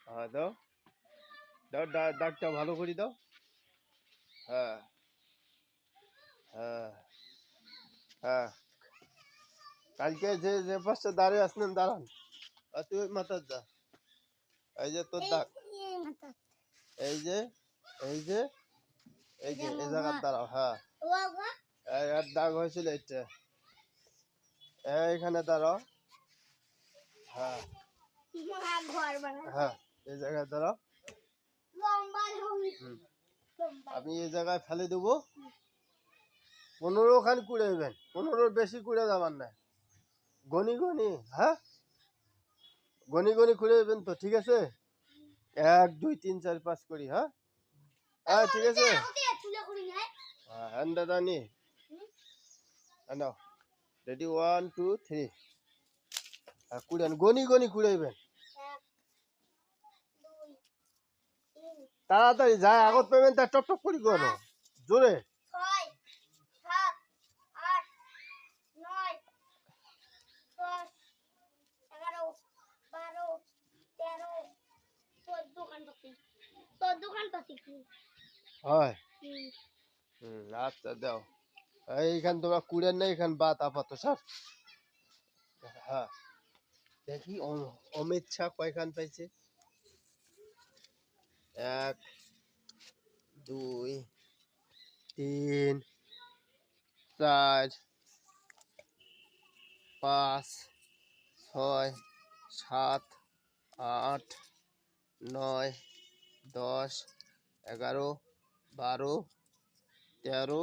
হ্যাঁ দাও দাও দাগটা ভালো করে দাও। হ্যাঁ হ্যাঁ হ্যাঁ কালকে যে যে পাশে দাঁড়িয়ে আসলেন দাঁড়ান। আর তুই মাথার যা। এই যে তোর দাগ, এই যে এই যে এই যে এই জায়গার দাঁড়াও। হ্যাঁ এর দাগ হয়েছিল এটা, এইখানে দাঁড়াও। হ্যাঁ হ্যাঁ এই জায়গায় দাঁড়াও। আমি এই জায়গায় ফেলে দেবো। 15 খান কুড়াইবেন, 15 বেশি কুড়ে যাবার না। গনি গনি, হ্যাঁ গনি গনি কুড়াইবেন তো, ঠিক আছে? 1 2 3 4 5 করি। হ্যাঁ হ্যাঁ ঠিক আছে। হ্যাঁ হ্যান্ড দানি নাও, রেডি 1 2 3। হ্যাঁ কুড়ান, গনি গনি কুড়াইবেন। তাড়াতাড়ি যায়, আগত পেমেন্ট তার টপ টপ করি গনো জোরে। 6 7 8 9 10 11 12 13 14 খান পাতি, 14 খান পাতি হয়। আচ্ছা দাও। এইখান তোমরা কুড়েন না, এখান বাত আপাতত স্যার। হ্যাঁ দেখি অমিত শাহ কয়খান পাইছে। 1 2 3 4 5 6 7 8 9 10 11 12 13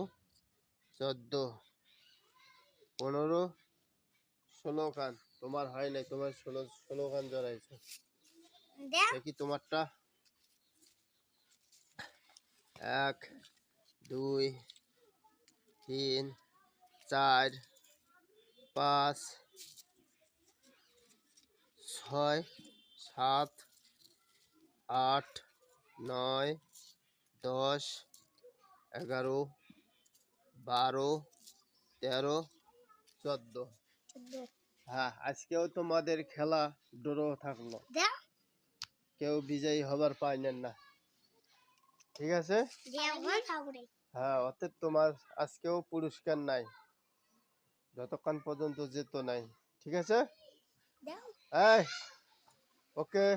14 15 16 খান। তোমার হয় নাই, তোমার 16 খান জড়াইছে। দেখি তোমারটা। 1 2 3 4 5 6 7 8 9 10 11 12 13 14। হ্যাঁ আজকেও তোমাদের খেলা ড্র থাকলো, কেউ বিজয়ী হবার পাইলেন না, ঠিক আছে? হ্যাঁ অতএব তোমার আজকেও পুরস্কার নাই যতক্ষণ পর্যন্ত যেত নাই, ঠিক আছে? এই ওকে।